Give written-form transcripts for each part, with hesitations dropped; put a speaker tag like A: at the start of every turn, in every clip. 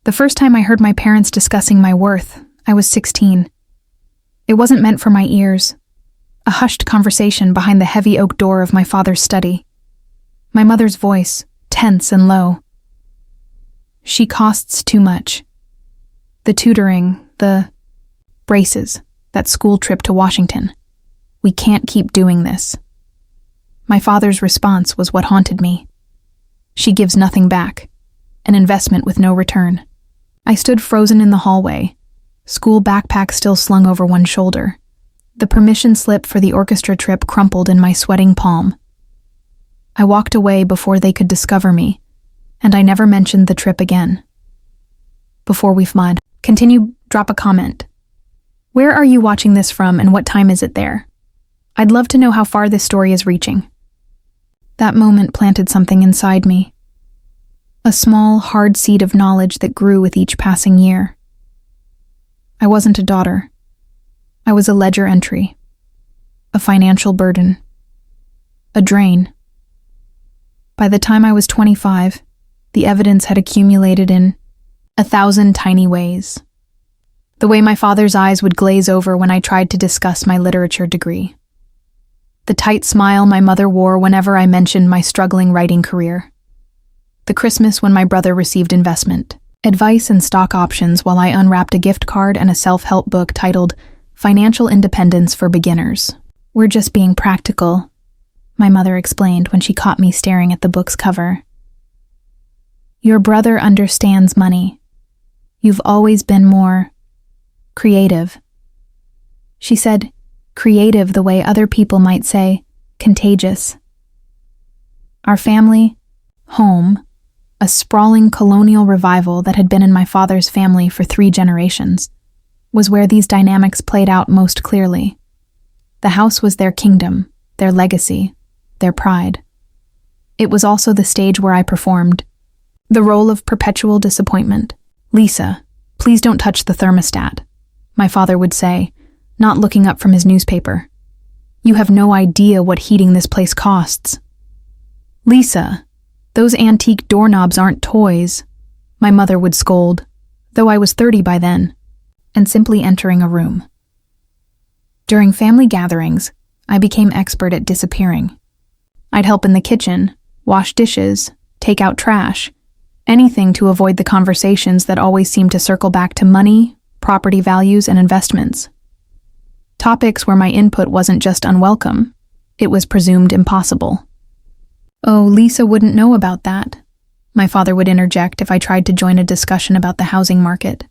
A: The first time I heard my parents discussing my worth, I was 16. It wasn't meant for my ears. A hushed conversation behind the heavy oak door of my father's study. My mother's voice, tense and low. She costs too much. The tutoring, the braces, that school trip to Washington. We can't keep doing this. My father's response was what haunted me. She gives nothing back. An investment with no return. I stood frozen in the hallway, school backpack still slung over one shoulder. The permission slip for the orchestra trip crumpled in my sweating palm. I walked away before they could discover me, and I never mentioned the trip again. Before we flood, drop a comment. Where are you watching this from and what time is it there? I'd love to know how far this story is reaching. That moment planted something inside me. A small, hard seed of knowledge that grew with each passing year. I wasn't a daughter. I was a ledger entry. A financial burden. A drain. By the time I was 25, the evidence had accumulated in 1,000 tiny ways. The way my father's eyes would glaze over when I tried to discuss my literature degree. The tight smile my mother wore whenever I mentioned my struggling writing career. The Christmas when my brother received investment, advice and stock options while I unwrapped a gift card and a self-help book titled Financial Independence for Beginners. We're just being practical, my mother explained when she caught me staring at the book's cover. Your brother understands money. You've always been more creative. She said, creative the way other people might say, contagious. Our family, home, a sprawling colonial revival that had been in my father's family for 3 generations, was where these dynamics played out most clearly. The house was their kingdom, their legacy, their pride. It was also the stage where I performed, the role of perpetual disappointment. Lisa, please don't touch the thermostat, my father would say, not looking up from his newspaper. You have no idea what heating this place costs. Lisa, those antique doorknobs aren't toys, my mother would scold, though I was 30 by then, and simply entering a room. During family gatherings, I became expert at disappearing. I'd help in the kitchen, wash dishes, take out trash, anything to avoid the conversations that always seemed to circle back to money, property values, and investments. Topics where my input wasn't just unwelcome, it was presumed impossible. Oh, Lisa wouldn't know about that, my father would interject if I tried to join a discussion about the housing market.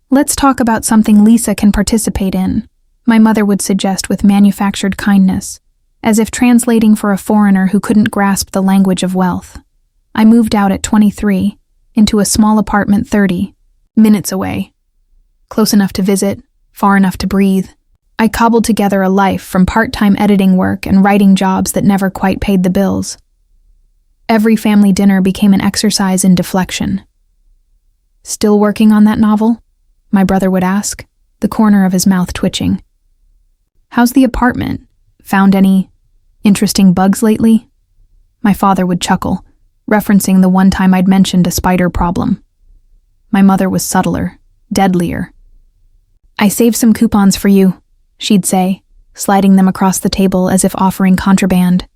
A: Let's talk about something Lisa can participate in, my mother would suggest with manufactured kindness, as if translating for a foreigner who couldn't grasp the language of wealth. I moved out at 23, into a small apartment 30 minutes away. Close enough to visit, far enough to breathe. I cobbled together a life from part-time editing work and writing jobs that never quite paid the bills. Every family dinner became an exercise in deflection. Still working on that novel? My brother would ask, the corner of his mouth twitching. How's the apartment? Found any interesting bugs lately? My father would chuckle, referencing the one time I'd mentioned a spider problem. My mother was subtler, deadlier. I saved some coupons for you, she'd say, sliding them across the table as if offering contraband.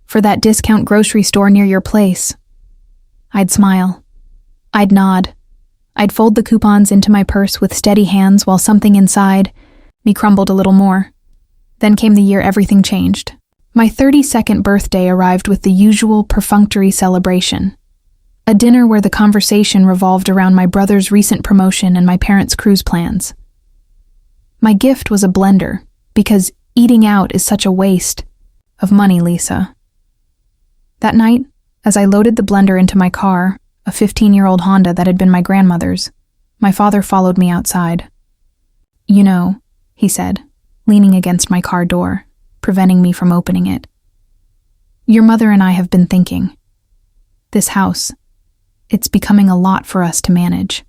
A: For that discount grocery store near your place. I'd smile. I'd nod. I'd fold the coupons into my purse with steady hands while something inside me crumbled a little more. Then came the year everything changed. My 32nd birthday arrived with the usual perfunctory celebration. A dinner where the conversation revolved around my brother's recent promotion and my parents' cruise plans. My gift was a blender, because eating out is such a waste of money, Lisa. That night, as I loaded the blender into my car, a 15-year-old Honda that had been my grandmother's, my father followed me outside. You know, he said, leaning against my car door, preventing me from opening it. Your mother and I have been thinking. This house, it's becoming a lot for us to manage.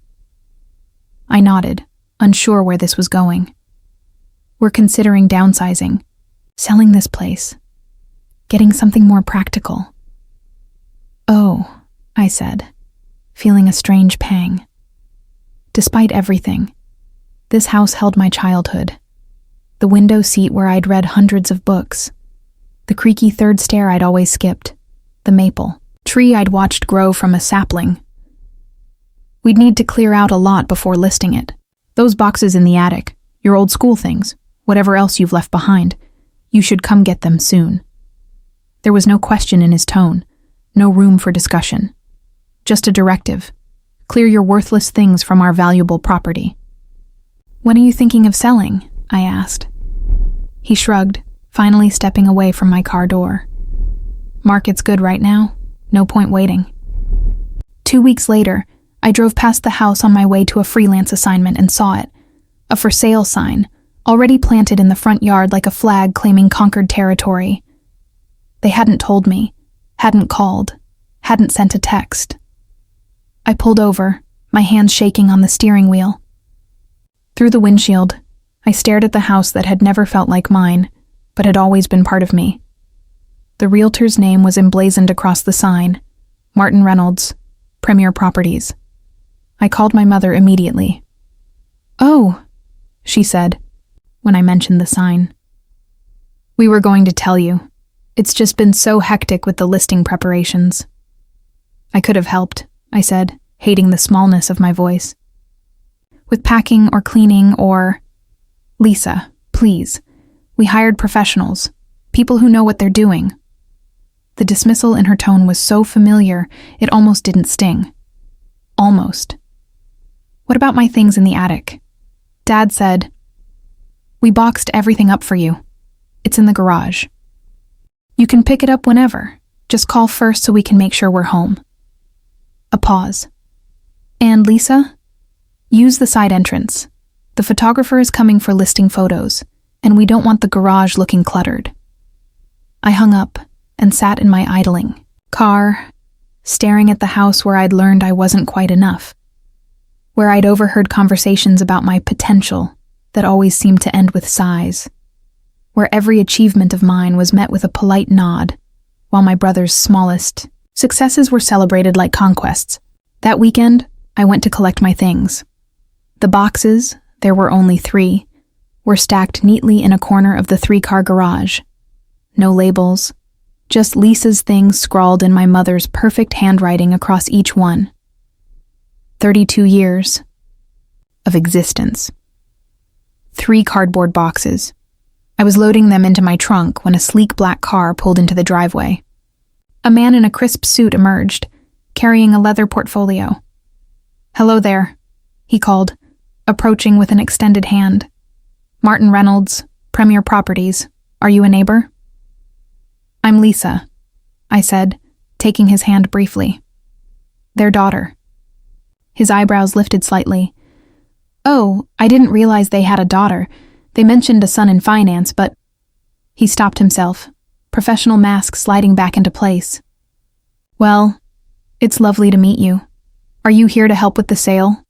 A: I nodded, unsure where this was going. We're considering downsizing, selling this place, getting something more practical. Oh, I said, feeling a strange pang. Despite everything, this house held my childhood. The window seat where I'd read hundreds of books. The creaky third stair I'd always skipped. The maple tree I'd watched grow from a sapling. We'd need to clear out a lot before listing it. Those boxes in the attic, your old school things, whatever else you've left behind, you should come get them soon. There was no question in his tone, no room for discussion. Just a directive. Clear your worthless things from our valuable property. When are you thinking of selling? I asked. He shrugged, finally stepping away from my car door. Market's good right now. No point waiting. 2 weeks later, I drove past the house on my way to a freelance assignment and saw it. A for sale sign, already planted in the front yard like a flag claiming conquered territory. They hadn't told me, hadn't called, hadn't sent a text. I pulled over, my hands shaking on the steering wheel. Through the windshield, I stared at the house that had never felt like mine, but had always been part of me. The Realtor's name was emblazoned across the sign, Martin Reynolds, Premier Properties. I called my mother immediately. "Oh," she said, when I mentioned the sign. "We were going to tell you. It's just been so hectic with the listing preparations." I could have helped, I said, hating the smallness of my voice. "With packing or cleaning or—" "Lisa, please. We hired professionals, people who know what they're doing." The dismissal in her tone was so familiar, it almost didn't sting. Almost. "What about my things in the attic?" Dad said, "We boxed everything up for you. It's in the garage. You can pick it up whenever. Just call first so we can make sure we're home." A pause. "And Lisa? Use the side entrance. The photographer is coming for listing photos, and we don't want the garage looking cluttered." I hung up and sat in my idling car, staring at the house where I'd learned I wasn't quite enough, where I'd overheard conversations about my potential that always seemed to end with sighs, where every achievement of mine was met with a polite nod, while my brother's smallest successes were celebrated like conquests. That weekend, I went to collect my things. The boxes, there were only 3, were stacked neatly in a corner of the 3-car garage. No labels, just Lisa's things scrawled in my mother's perfect handwriting across each one. 32 years of existence. 3 cardboard boxes. I was loading them into my trunk when a sleek black car pulled into the driveway. A man in a crisp suit emerged, carrying a leather portfolio. "Hello there," he called, approaching with an extended hand. "Martin Reynolds, Premier Properties. Are you a neighbor?" "I'm Lisa," I said, taking his hand briefly. "Their daughter." His eyebrows lifted slightly. "Oh, I didn't realize they had a daughter. They mentioned a son in finance, but—" He stopped himself, professional mask sliding back into place. "Well, it's lovely to meet you. Are you here to help with the sale?"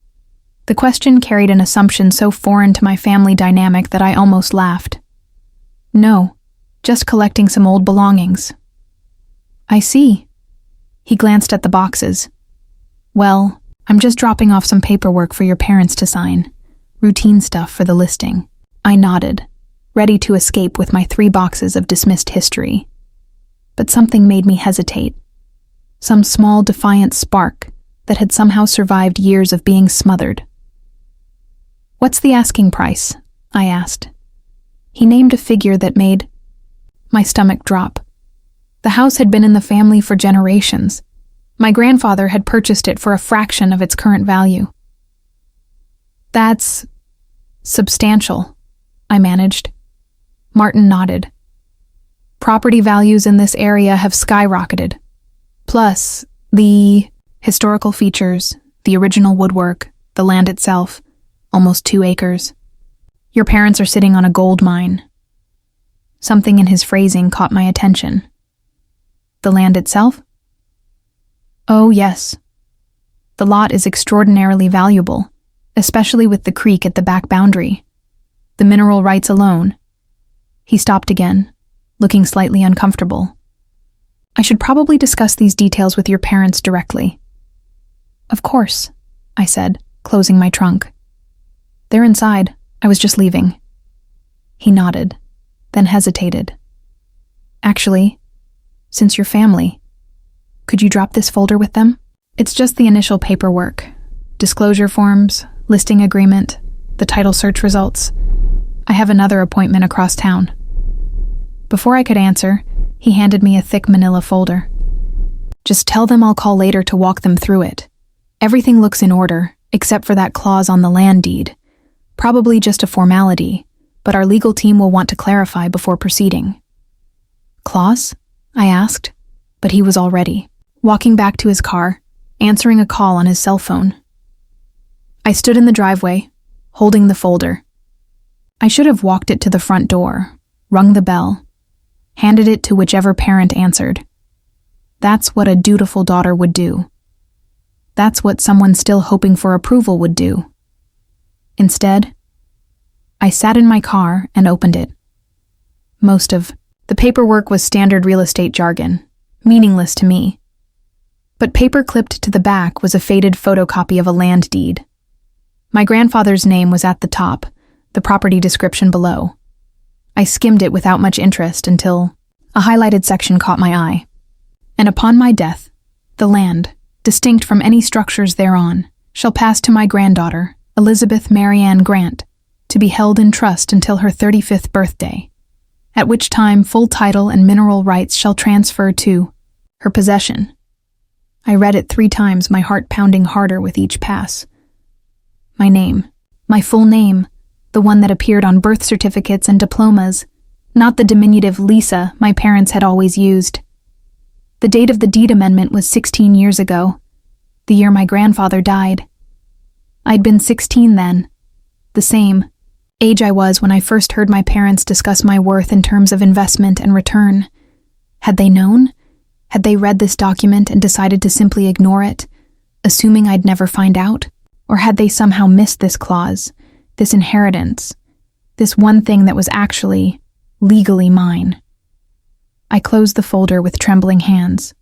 A: The question carried an assumption so foreign to my family dynamic that I almost laughed. "No, just collecting some old belongings." "I see." He glanced at the boxes. "Well, I'm just dropping off some paperwork for your parents to sign. Routine stuff for the listing." I nodded, ready to escape with my 3 boxes of dismissed history. But something made me hesitate. Some small, defiant spark that had somehow survived years of being smothered. "What's the asking price?" I asked. He named a figure that made my stomach drop. The house had been in the family for generations. My grandfather had purchased it for a fraction of its current value. "That's substantial," I managed. Martin nodded. "Property values in this area have skyrocketed. Plus, the historical features, the original woodwork, the land itself, almost 2 acres. Your parents are sitting on a gold mine." Something in his phrasing caught my attention. "The land itself?" "Oh, yes. The lot is extraordinarily valuable, especially with the creek at the back boundary. The mineral rights alone." He stopped again, looking slightly uncomfortable. "I should probably discuss these details with your parents directly." Of course, I said, closing my trunk. They're inside. I was just leaving. He nodded, then hesitated. Actually, since you're family, could you drop this folder with them? It's just the initial paperwork. Disclosure forms, listing agreement, the title search results. I have another appointment across town. Before I could answer, he handed me a thick manila folder. Just tell them I'll call later to walk them through it. Everything looks in order, except for that clause on the land deed. Probably just a formality, but our legal team will want to clarify before proceeding. Clause? I asked, but he was already walking back to his car, answering a call on his cell phone. I stood in the driveway, holding the folder. I should have walked it to the front door, rung the bell, handed it to whichever parent answered. That's what a dutiful daughter would do. That's what someone still hoping for approval would do. Instead, I sat in my car and opened it. Most of the paperwork was standard real estate jargon, meaningless to me. But paper clipped to the back was a faded photocopy of a land deed. My grandfather's name was at the top, the property description below. I skimmed it without much interest until a highlighted section caught my eye. And upon my death, the land, distinct from any structures thereon, shall pass to my granddaughter, Elizabeth Mary Ann Grant, to be held in trust until her 35th birthday, at which time full title and mineral rights shall transfer to her possession. I read it 3 times, my heart pounding harder with each pass. My name, my full name, the one that appeared on birth certificates and diplomas, not the diminutive Lisa my parents had always used. The date of the deed amendment was 16 years ago, the year my grandfather died. I'd been 16 then, the same age I was when I first heard my parents discuss my worth in terms of investment and return. Had they known? Had they read this document and decided to simply ignore it, assuming I'd never find out? Or had they somehow missed this clause, this inheritance, this one thing that was actually, legally mine? I closed the folder with trembling hands.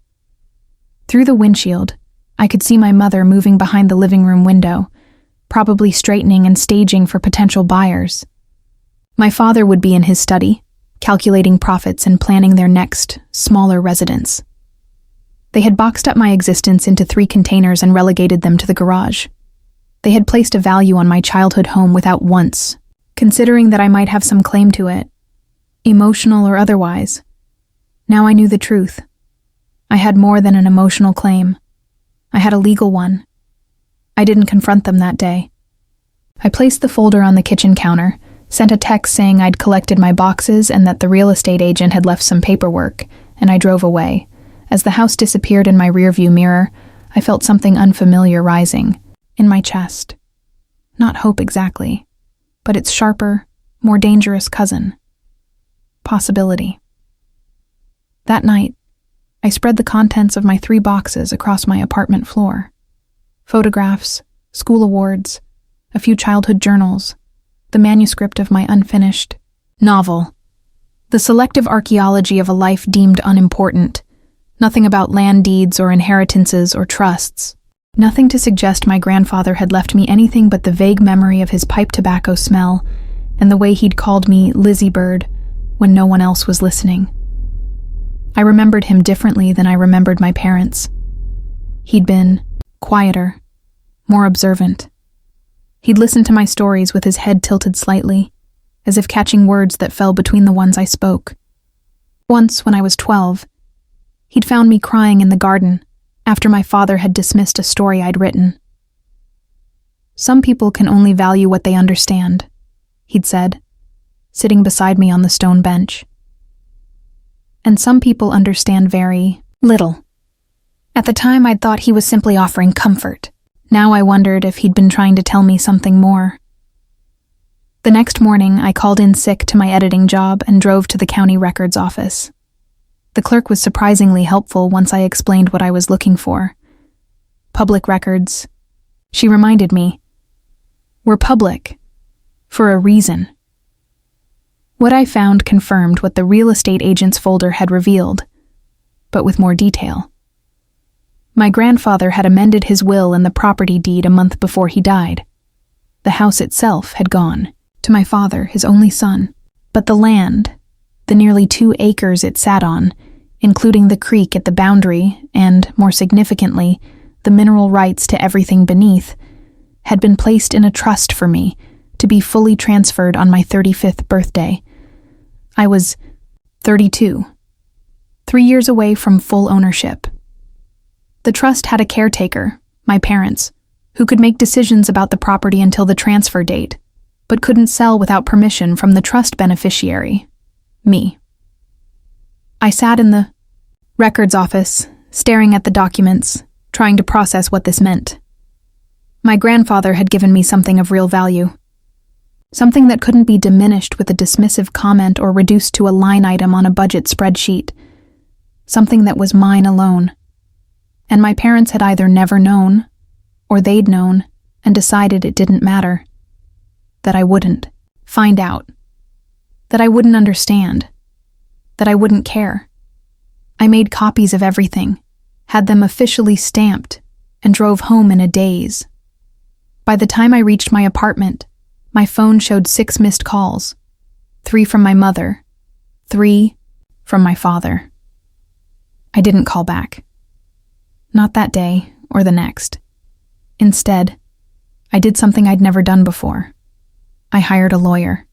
A: Through the windshield, I could see my mother moving behind the living room window, probably straightening and staging for potential buyers. My father would be in his study, calculating profits and planning their next, smaller residence. They had boxed up my existence into 3 containers and relegated them to the garage. They had placed a value on my childhood home without once considering that I might have some claim to it, emotional or otherwise. Now I knew the truth. I had more than an emotional claim. I had a legal one. I didn't confront them that day. I placed the folder on the kitchen counter, sent a text saying I'd collected my boxes and that the real estate agent had left some paperwork, and I drove away. As the house disappeared in my rearview mirror, I felt something unfamiliar rising in my chest. Not hope exactly, but its sharper, more dangerous cousin. Possibility. That night, I spread the contents of my 3 boxes across my apartment floor. Photographs, school awards, a few childhood journals, the manuscript of my unfinished novel, the selective archaeology of a life deemed unimportant, nothing about land deeds or inheritances or trusts, nothing to suggest my grandfather had left me anything but the vague memory of his pipe tobacco smell and the way he'd called me Lizzie Bird when no one else was listening. I remembered him differently than I remembered my parents. He'd been quieter, more observant. He'd listen to my stories with his head tilted slightly, as if catching words that fell between the ones I spoke. Once, when I was 12, he'd found me crying in the garden after my father had dismissed a story I'd written. Some people can only value what they understand, he'd said, sitting beside me on the stone bench. And some people understand very little. At the time, I'd thought he was simply offering comfort. Now I wondered if he'd been trying to tell me something more. The next morning, I called in sick to my editing job and drove to the county records office. The clerk was surprisingly helpful once I explained what I was looking for. Public records, she reminded me, were public, for a reason. What I found confirmed what the real estate agent's folder had revealed, but with more detail. My grandfather had amended his will and the property deed a month before he died. The house itself had gone to my father, his only son, but the land, the nearly 2 acres it sat on, including the creek at the boundary and, more significantly, the mineral rights to everything beneath, had been placed in a trust for me to be fully transferred on my 35th birthday. I was 32, 3 years away from full ownership. The trust had a caretaker, my parents, who could make decisions about the property until the transfer date, but couldn't sell without permission from the trust beneficiary, me. I sat in the records office, staring at the documents, trying to process what this meant. My grandfather had given me something of real value, something that couldn't be diminished with a dismissive comment or reduced to a line item on a budget spreadsheet, something that was mine alone. And my parents had either never known, or they'd known and decided it didn't matter, that I wouldn't find out, that I wouldn't understand, that I wouldn't care. I made copies of everything, had them officially stamped, and drove home in a daze. By the time I reached my apartment, my phone showed 6 missed calls, 3 from my mother, 3 from my father. I didn't call back. Not that day or the next. Instead, I did something I'd never done before. I hired a lawyer.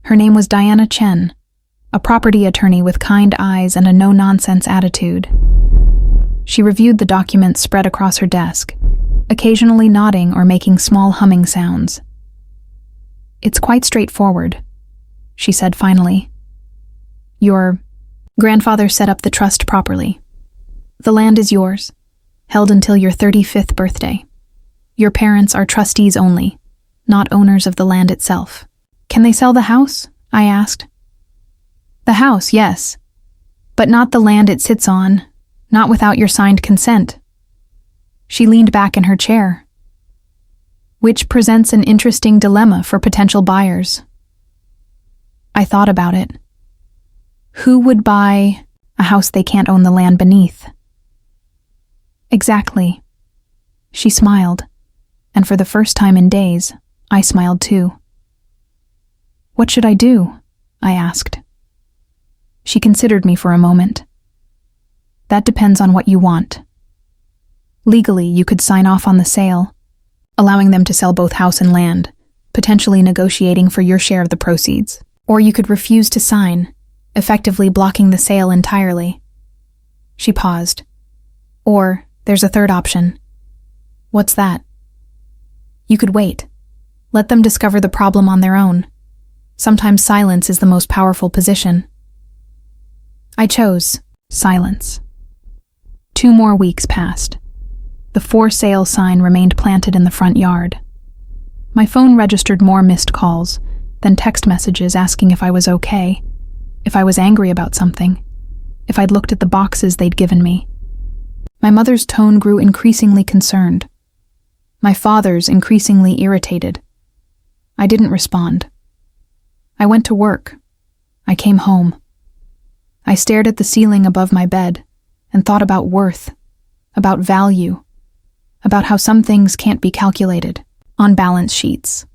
A: Her name was Diana Chen, a property attorney with kind eyes and a no-nonsense attitude. She reviewed the documents spread across her desk, occasionally nodding or making small humming sounds. "It's quite straightforward," she said finally. "Your grandfather set up the trust properly. The land is yours, held until your 35th birthday. Your parents are trustees only, not owners of the land itself." "Can they sell the house?" I asked. "The house, yes, but not the land it sits on, not without your signed consent." She leaned back in her chair, which presents an interesting dilemma for potential buyers. I thought about it. Who would buy a house they can't own the land beneath? Exactly. She smiled, and for the first time in days, I smiled too. "What should I do?" I asked. She considered me for a moment. "That depends on what you want. Legally, you could sign off on the sale, allowing them to sell both house and land, potentially negotiating for your share of the proceeds. Or you could refuse to sign, effectively blocking the sale entirely." She paused. "Or there's a third option." "What's that?" "You could wait. Let them discover the problem on their own. Sometimes silence is the most powerful position." I chose silence. 2 more weeks passed. The for sale sign remained planted in the front yard. My phone registered more missed calls, then text messages asking if I was okay, if I was angry about something, if I'd looked at the boxes they'd given me. My mother's tone grew increasingly concerned. My father's increasingly irritated. I didn't respond. I went to work. I came home. I stared at the ceiling above my bed and thought about worth, about value, about how some things can't be calculated on balance sheets.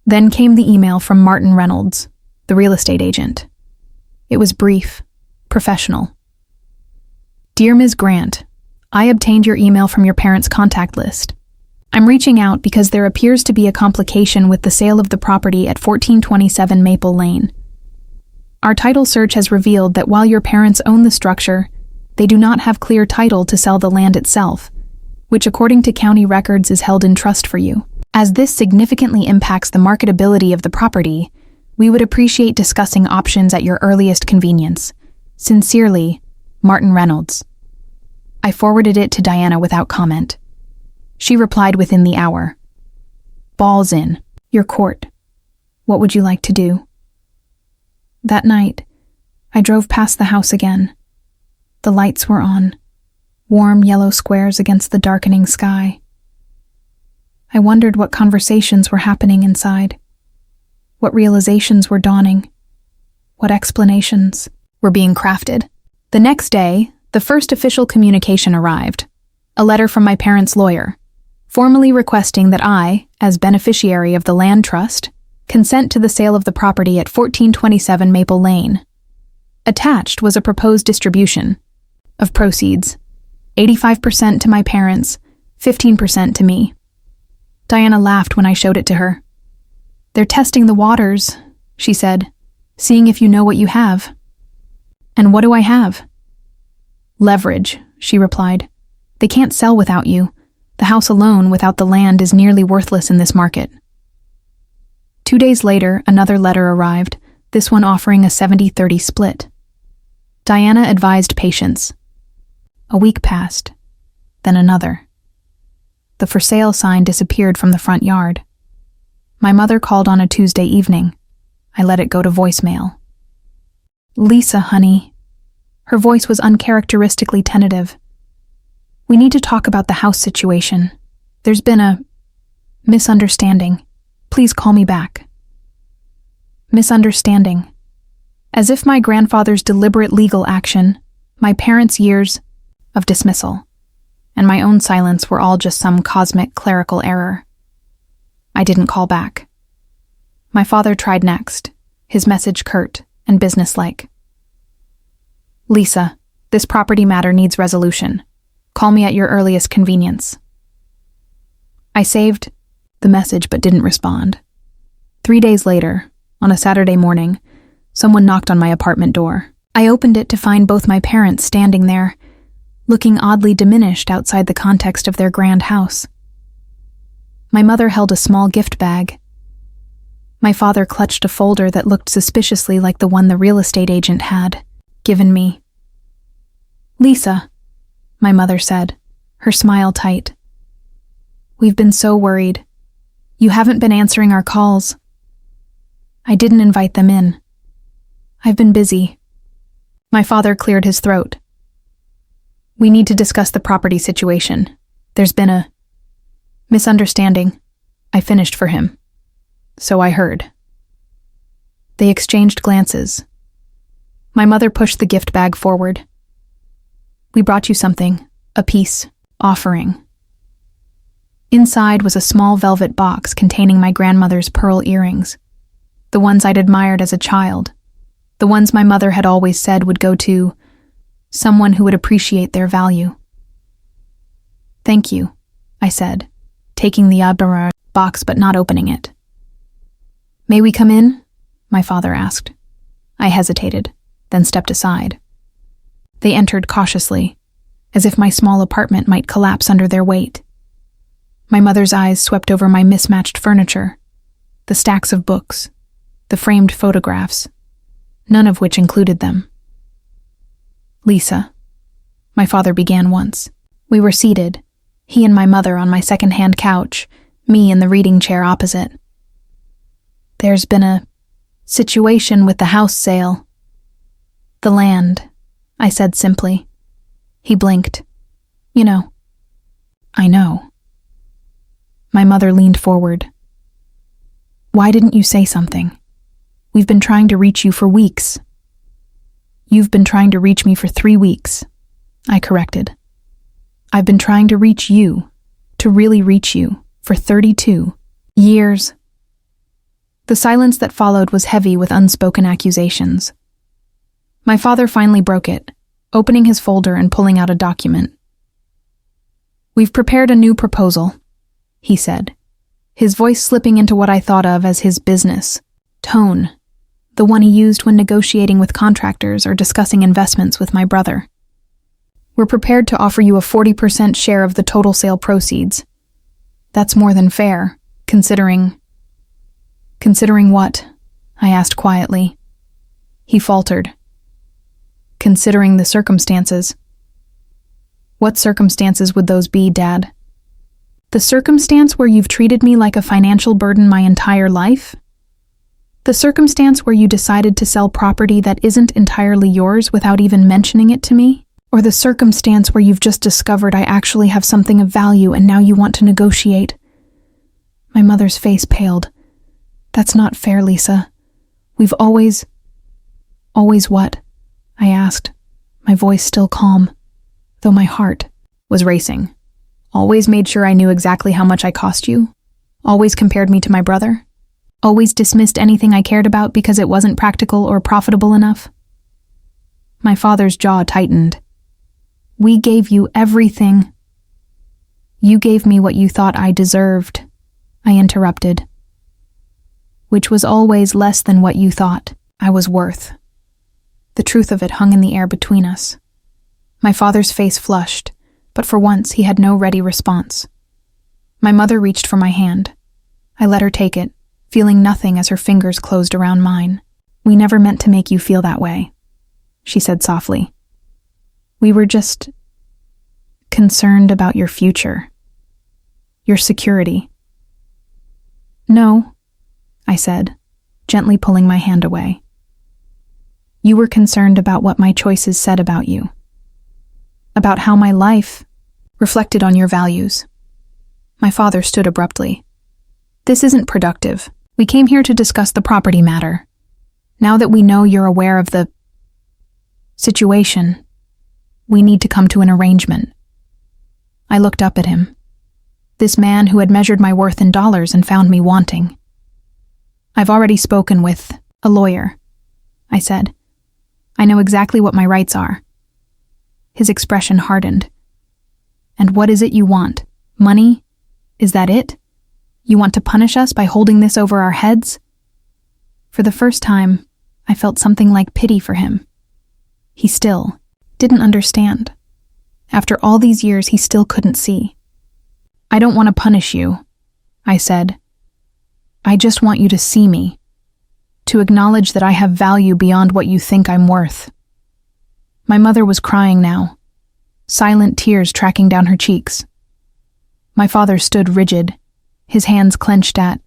A: Then came the email from Martin Reynolds, the real estate agent. It was brief, professional. "Dear Ms. Grant, I obtained your email from your parents' contact list. I'm reaching out because there appears to be a complication with the sale of the property at 1427 Maple Lane. Our title search has revealed that while your parents own the structure, they do not have clear title to sell the land itself, which according to county records is held in trust for you. As this significantly impacts the marketability of the property, we would appreciate discussing options at your earliest convenience. Sincerely, Martin Reynolds." I forwarded it to Diana without comment. She replied within the hour. "Ball's in. Your court. What would you like to do?" That night, I drove past the house again. The lights were on, warm yellow squares against the darkening sky. I wondered what conversations were happening inside, what realizations were dawning, what explanations were being crafted. The next day, the The first official communication arrived, a letter from my parents' lawyer, formally requesting that I, as beneficiary of the land trust, consent to the sale of the property at 1427 Maple Lane. Attached was a proposed distribution of proceeds, 85% to my parents, 15% to me. Diana laughed when I showed it to her. "They're testing the waters," she said, "seeing if you know what you have." "And what do I have?" "Leverage," she replied. "They can't sell without you. The house alone, without the land, is nearly worthless in this market." 2 days later, another letter arrived, this one offering a 70-30 split. Diana advised patience. A week passed, then another. The for sale sign disappeared from the front yard. My mother called on a Tuesday evening. I let it go to voicemail. "Lisa, honey." Her voice was uncharacteristically tentative. "We need to talk about the house situation. There's been a misunderstanding. Please call me back." Misunderstanding. As if my grandfather's deliberate legal action, my parents' years of dismissal, and my own silence were all just some cosmic clerical error. I didn't call back. My father tried next, his message curt and businesslike. "Lisa, this property matter needs resolution. Call me at your earliest convenience." I saved the message but didn't respond. 3 days later, on a Saturday morning, someone knocked on my apartment door. I opened it to find both my parents standing there, looking oddly diminished outside the context of their grand house. My mother held a small gift bag. My father clutched a folder that looked suspiciously like the one the real estate agent had given me. "Lisa," my mother said, her smile tight. "We've been so worried. You haven't been answering our calls." I didn't invite them in. "I've been busy." My father cleared his throat. "We need to discuss the property situation. There's been a misunderstanding." I finished for him. "So I heard." They exchanged glances. My mother pushed the gift bag forward. "We brought you something, a peace offering." Inside was a small velvet box containing my grandmother's pearl earrings, the ones I'd admired as a child, the ones my mother had always said would go to someone who would appreciate their value. "Thank you," I said, taking the Abdurrah box but not opening it. "May we come in?" my father asked. I hesitated, then stepped aside. They entered cautiously, as if my small apartment might collapse under their weight. My mother's eyes swept over my mismatched furniture, the stacks of books, the framed photographs, none of which included them. "Lisa," my father began once. We were seated, he and my mother on my second-hand couch, me in the reading chair opposite. "There's been a situation with the house sale." "The land," I said simply. He blinked. "You know." "I know." My mother leaned forward. "Why didn't you say something? We've been trying to reach you for weeks." "You've been trying to reach me for 3 weeks," I corrected. "I've been trying to reach you, to really reach you, for 32 years." The silence that followed was heavy with unspoken accusations. My father finally broke it, opening his folder and pulling out a document. "We've prepared a new proposal," he said, his voice slipping into what I thought of as his business tone, the one he used when negotiating with contractors or discussing investments with my brother. "We're prepared to offer you a 40% share of the total sale proceeds. That's more than fair, considering..." "Considering what?" I asked quietly. He faltered. "Considering the circumstances." "What circumstances would those be, Dad?" "The circumstance where you've treated me like a financial burden my entire life? The circumstance where you decided to sell property that isn't entirely yours without even mentioning it to me? Or the circumstance where you've just discovered I actually have something of value and now you want to negotiate?" My mother's face paled. "That's not fair, Lisa. We've always..." "Always what?" I asked, my voice still calm. though my heart was racing. Always made sure I knew exactly how much I cost you. Always compared me to my brother. Always dismissed anything I cared about because it wasn't practical or profitable enough. My father's jaw tightened. We gave you everything. You gave me what you thought I deserved, I interrupted. Which was always less than what you thought I was worth. The truth of it hung in the air between us. My father's face flushed, but for once he had no ready response. My mother reached for my hand. I let her take it, feeling nothing as her fingers closed around mine. We never meant to make you feel that way, she said softly. We were just concerned about your future, your security. No, I said, gently pulling my hand away. You were concerned about what my choices said about you, about how my life reflected on your values. My father stood abruptly. This isn't productive. We came here to discuss the property matter. Now that we know you're aware of the situation, we need to come to an arrangement. I looked up at him. This man who had measured my worth in dollars and found me wanting. I've already spoken with a lawyer, I said. I know exactly what my rights are. His expression hardened. And what is it you want? Money? Is that it? You want to punish us by holding this over our heads? For the first time, I felt something like pity for him. He still didn't understand. After all these years, he still couldn't see. I don't want to punish you, I said. I just want you to see me, to acknowledge that I have value beyond what you think I'm worth. My mother was crying now, silent tears tracking down her cheeks. My father stood rigid, his hands clenched at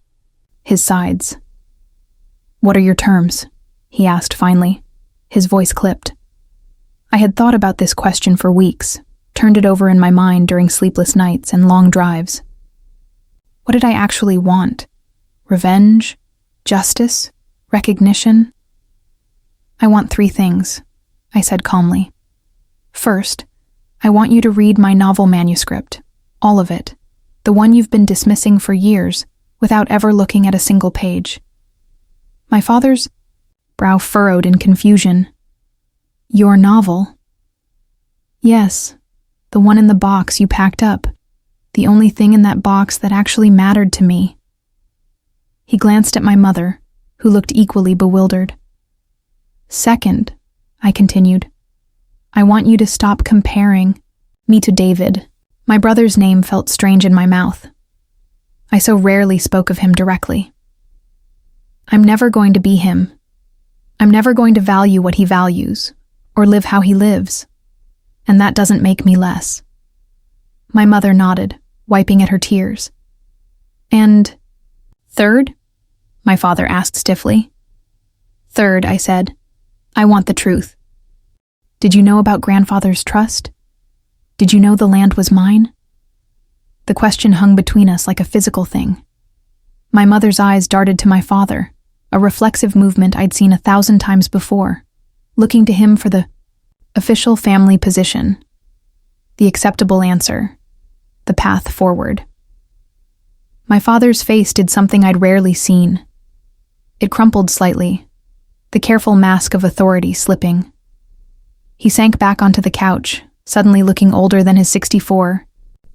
A: his sides. What are your terms? He asked finally, his voice clipped. I had thought about this question for weeks, turned it over in my mind during sleepless nights and long drives. What did I actually want? Revenge? Justice? Recognition? I want 3 things, I said calmly. First, I want you to read my novel manuscript, all of it, the one you've been dismissing for years without ever looking at a single page. My father's brow furrowed in confusion. Your novel? Yes, the one in the box you packed up, the only thing in that box that actually mattered to me. He glanced at my mother, who looked equally bewildered. Second, I continued, I want you to stop comparing me to David. My brother's name felt strange in my mouth. I so rarely spoke of him directly. I'm never going to be him. I'm never going to value what he values, or live how he lives. And that doesn't make me less. My mother nodded, wiping at her tears. And third? My father asked stiffly. Third, I said, I want the truth. Did you know about grandfather's trust? Did you know the land was mine? The question hung between us like a physical thing. My mother's eyes darted to my father, a reflexive movement I'd seen 1,000 times before, looking to him for the official family position, the acceptable answer, the path forward. My father's face did something I'd rarely seen. It crumpled slightly, the careful mask of authority slipping. He sank back onto the couch, suddenly looking older than his 64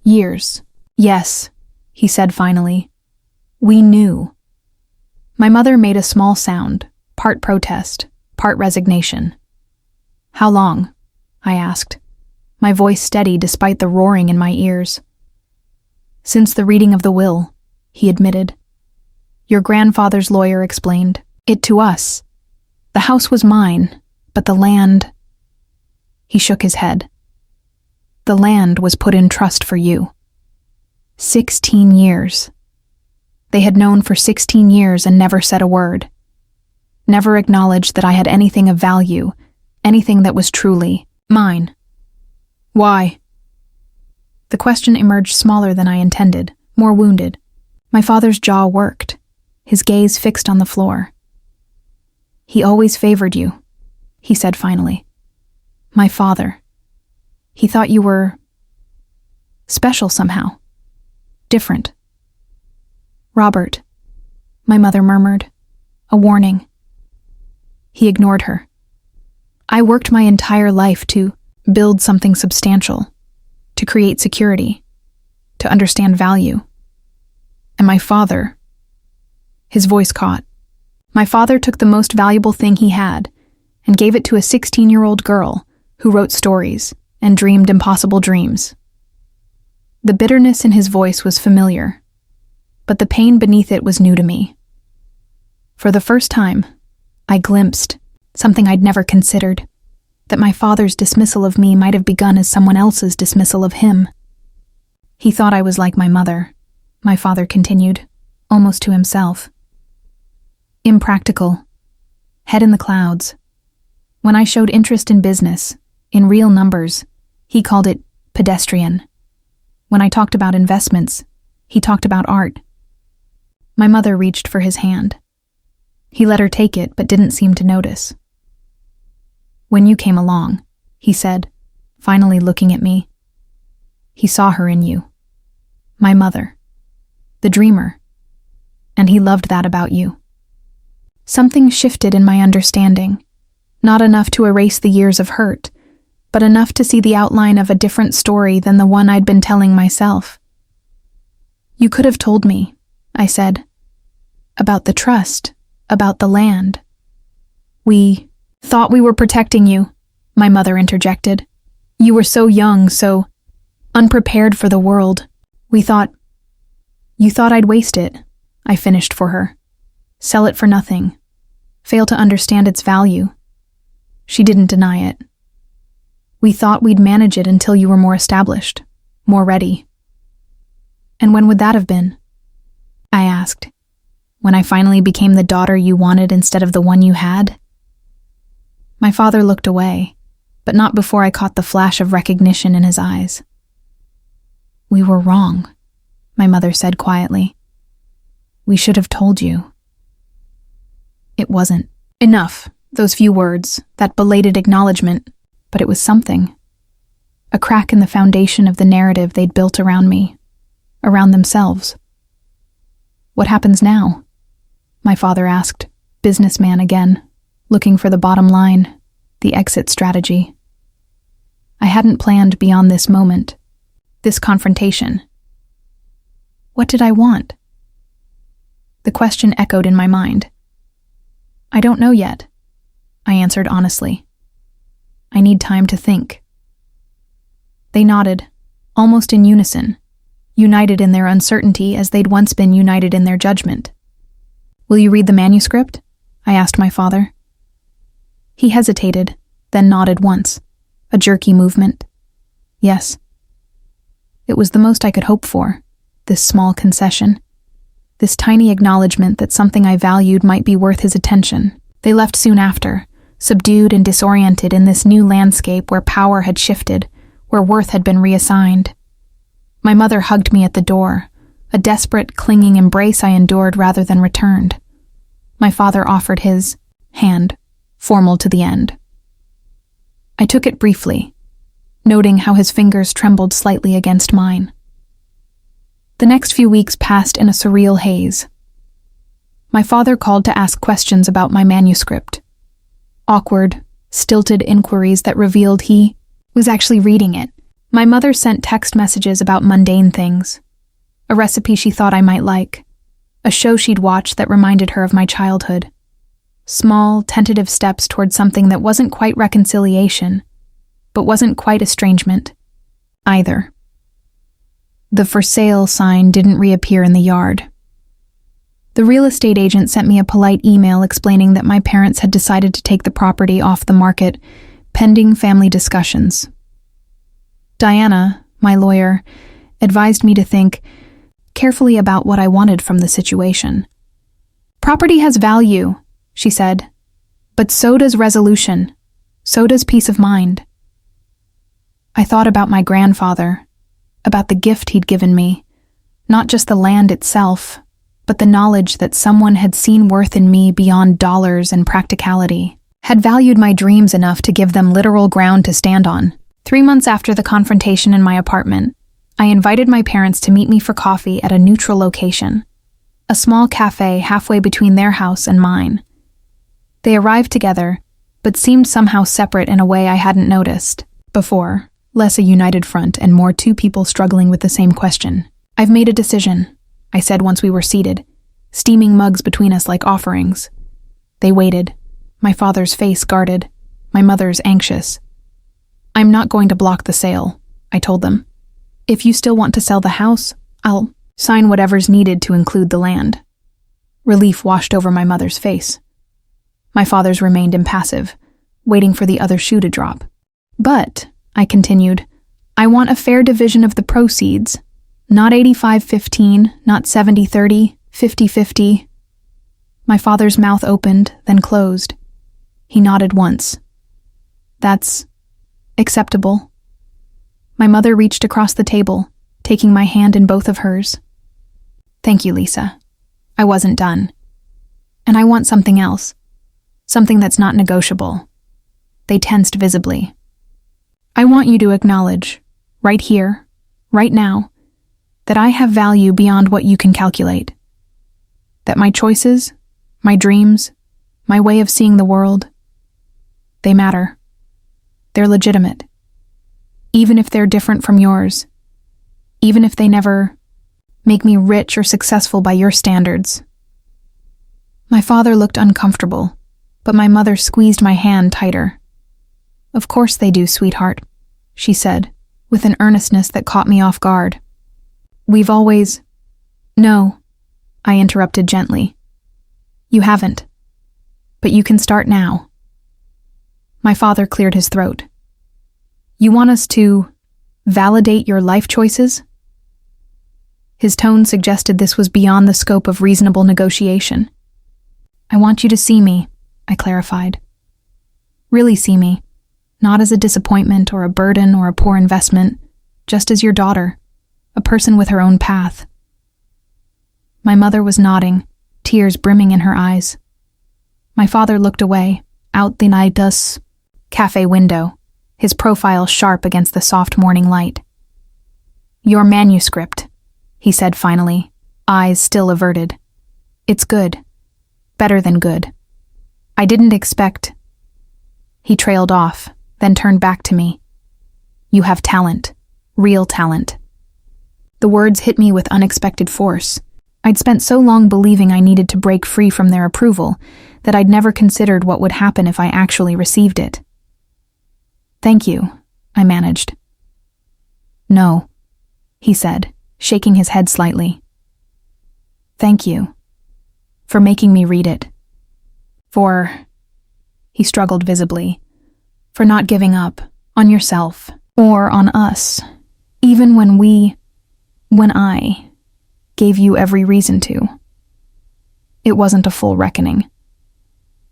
A: years. Yes, he said finally. We knew. My mother made a small sound, part protest, part resignation. How long? I asked, my voice steady despite the roaring in my ears. Since the reading of the will, he admitted. Your grandfather's lawyer explained. It to us. The house was mine, but the land... He shook his head. The land was put in trust for you. 16 years. They had known for 16 years and never said a word. Never acknowledged that I had anything of value, anything that was truly mine. Why? The question emerged smaller than I intended, more wounded. My father's jaw worked, his gaze fixed on the floor. He always favored you, he said finally. My father. He thought you were special somehow. Different. Robert, my mother murmured. A warning. He ignored her. I worked my entire life to build something substantial, to create security, to understand value. And my father, his voice caught. My father took the most valuable thing he had and gave it to a 16-year-old girl who wrote stories and dreamed impossible dreams. The bitterness in his voice was familiar, but the pain beneath it was new to me. For the first time, I glimpsed something I'd never considered, that my father's dismissal of me might have begun as someone else's dismissal of him. He thought I was like my mother, my father continued, almost to himself. Impractical. Head in the clouds. When I showed interest in business, in real numbers, he called it pedestrian. When I talked about investments, he talked about art. My mother reached for his hand. He let her take it, but didn't seem to notice. When you came along, he said, finally looking at me. He saw her in you. My mother. The dreamer. And he loved that about you. Something shifted in my understanding, not enough to erase the years of hurt, but enough to see the outline of a different story than the one I'd been telling myself. You could have told me, I said, about the trust, about the land. We thought we were protecting you, my mother interjected. You were so young, so unprepared for the world. You thought I'd waste it, I finished for her. Sell it for nothing. Fail to understand its value. She didn't deny it. We thought we'd manage it until you were more established, more ready. And when would that have been? I asked. When I finally became the daughter you wanted instead of the one you had? My father looked away, but not before I caught the flash of recognition in his eyes. We were wrong, my mother said quietly. We should have told you. It wasn't enough, those few words, that belated acknowledgement, but it was something. A crack in the foundation of the narrative they'd built around me, around themselves. What happens now? My father asked, businessman again, looking for the bottom line, the exit strategy. I hadn't planned beyond this moment, this confrontation. What did I want? The question echoed in my mind. I don't know yet, I answered honestly. I need time to think. They nodded, almost in unison, united in their uncertainty as they'd once been united in their judgment. Will you read the manuscript? I asked my father. He hesitated, then nodded once, a jerky movement. Yes. It was the most I could hope for, this small concession. This tiny acknowledgement that something I valued might be worth his attention. They left soon after, subdued and disoriented in this new landscape where power had shifted, where worth had been reassigned. My mother hugged me at the door, a desperate, clinging embrace I endured rather than returned. My father offered his hand, formal to the end. I took it briefly, noting how his fingers trembled slightly against mine. The next few weeks passed in a surreal haze. My father called to ask questions about my manuscript. Awkward, stilted inquiries that revealed he was actually reading it. My mother sent text messages about mundane things. A recipe she thought I might like. A show she'd watched that reminded her of my childhood. Small, tentative steps toward something that wasn't quite reconciliation, but wasn't quite estrangement, either. The for sale sign didn't reappear in the yard. The real estate agent sent me a polite email explaining that my parents had decided to take the property off the market, pending family discussions. Diana, my lawyer, advised me to think carefully about what I wanted from the situation. Property has value, she said, but so does resolution, so does peace of mind. I thought about my grandfather, about the gift he'd given me, not just the land itself, but the knowledge that someone had seen worth in me beyond dollars and practicality, had valued my dreams enough to give them literal ground to stand on. 3 months after the confrontation in my apartment, I invited my parents to meet me for coffee at a neutral location, a small cafe halfway between their house and mine. They arrived together, but seemed somehow separate in a way I hadn't noticed before, less a united front and more two people struggling with the same question. "I've made a decision," I said once we were seated, steaming mugs between us like offerings. They waited, my father's face guarded, my mother's anxious. "I'm not going to block the sale," I told them. "If you still want to sell the house, I'll sign whatever's needed to include the land." Relief washed over my mother's face. My father's remained impassive, waiting for the other shoe to drop. "But," I continued, "I want a fair division of the proceeds. Not 85-15, not 70-30, 50-50. My father's mouth opened, then closed. He nodded once. "That's acceptable." My mother reached across the table, taking my hand in both of hers. "Thank you, Lisa. I wasn't done. And I want something else. Something that's not negotiable." They tensed visibly. "I want you to acknowledge, right here, right now, that I have value beyond what you can calculate. That my choices, my dreams, my way of seeing the world, they matter. They're legitimate. Even if they're different from yours. Even if they never make me rich or successful by your standards." My father looked uncomfortable, but my mother squeezed my hand tighter. "Of course they do, sweetheart," she said, with an earnestness that caught me off guard. "We've always—" "No," I interrupted gently. "You haven't. But you can start now." My father cleared his throat. "You want us to validate your life choices?" His tone suggested this was beyond the scope of reasonable negotiation. "I want you to see me," I clarified. "Really see me, not as a disappointment or a burden or a poor investment, just as your daughter, a person with her own path." My mother was nodding, tears brimming in her eyes. My father looked away, out the night's cafe window, his profile sharp against the soft morning light. "Your manuscript," he said finally, eyes still averted. "It's good. Better than good. I didn't expect—" He trailed off, then turned back to me. "You have talent. Real talent." The words hit me with unexpected force. I'd spent so long believing I needed to break free from their approval that I'd never considered what would happen if I actually received it. "Thank you," I managed. "No," he said, shaking his head slightly. "Thank you. For making me read it. For," he struggled visibly, "for not giving up on yourself or on us, even when I gave you every reason to." It wasn't a full reckoning.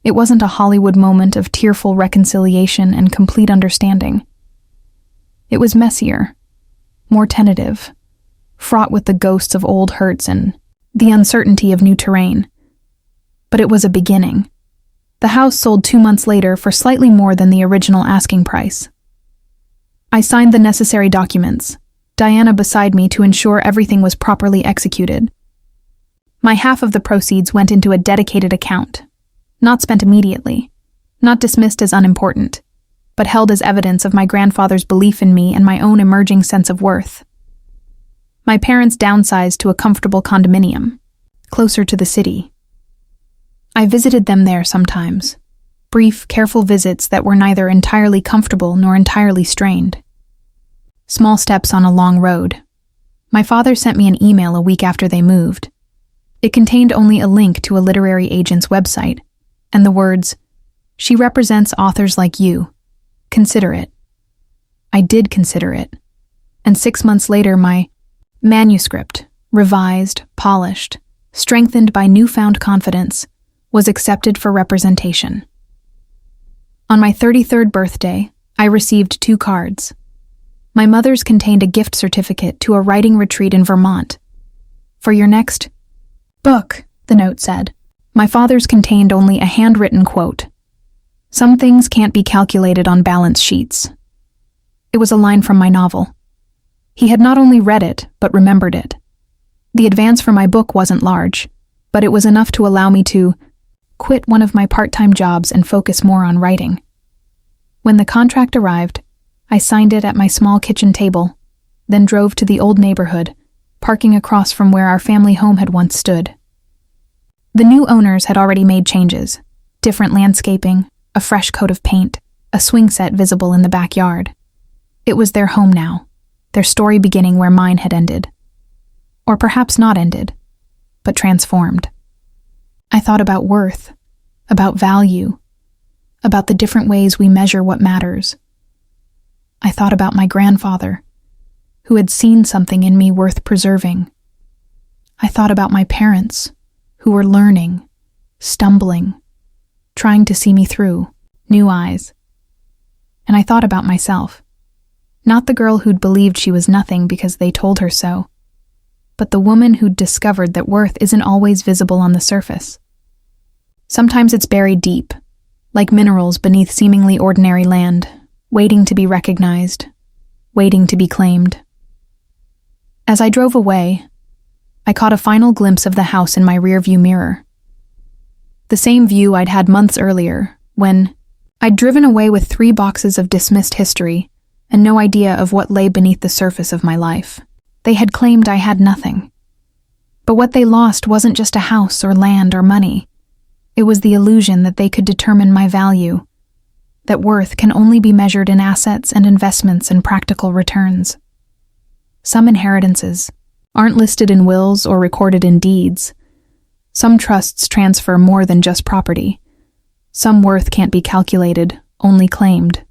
A: It wasn't a Hollywood moment of tearful reconciliation and complete understanding. It was messier, more tentative, fraught with the ghosts of old hurts and the uncertainty of new terrain. But it was a beginning. The house sold 2 months later for slightly more than the original asking price. I signed the necessary documents, Diana beside me to ensure everything was properly executed. My half of the proceeds went into a dedicated account, not spent immediately, not dismissed as unimportant, but held as evidence of my grandfather's belief in me and my own emerging sense of worth. My parents downsized to a comfortable condominium, closer to the city. I visited them there sometimes, brief, careful visits that were neither entirely comfortable nor entirely strained. Small steps on a long road. My father sent me an email a week after they moved. It contained only a link to a literary agent's website, and the words, "She represents authors like you. Consider it." I did consider it, and 6 months later my manuscript, revised, polished, strengthened by newfound confidence, was accepted for representation. On my 33rd birthday, I received 2 cards. My mother's contained a gift certificate to a writing retreat in Vermont. "For your next book," the note said. My father's contained only a handwritten quote. "Some things can't be calculated on balance sheets." It was a line from my novel. He had not only read it, but remembered it. The advance for my book wasn't large, but it was enough to allow me to quit one of my part-time jobs and focus more on writing. When the contract arrived, I signed it at my small kitchen table, then drove to the old neighborhood, parking across from where our family home had once stood. The new owners had already made changes: different landscaping, a fresh coat of paint, a swing set visible in the backyard. It was their home now, their story beginning where mine had ended. Or perhaps not ended, but transformed. I thought about worth, about value, about the different ways we measure what matters. I thought about my grandfather, who had seen something in me worth preserving. I thought about my parents, who were learning, stumbling, trying to see me through, new eyes. And I thought about myself, not the girl who'd believed she was nothing because they told her so, but the woman who'd discovered that worth isn't always visible on the surface. Sometimes it's buried deep, like minerals beneath seemingly ordinary land, waiting to be recognized, waiting to be claimed. As I drove away, I caught a final glimpse of the house in my rearview mirror. The same view I'd had months earlier, when I'd driven away with 3 boxes of dismissed history and no idea of what lay beneath the surface of my life. They had claimed I had nothing. But what they lost wasn't just a house or land or money. It was the illusion that they could determine my value, that worth can only be measured in assets and investments and practical returns. Some inheritances aren't listed in wills or recorded in deeds. Some trusts transfer more than just property. Some worth can't be calculated, only claimed,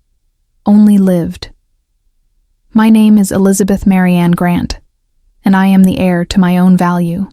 A: only lived. My name is Elizabeth Marianne Grant, and I am the heir to my own value.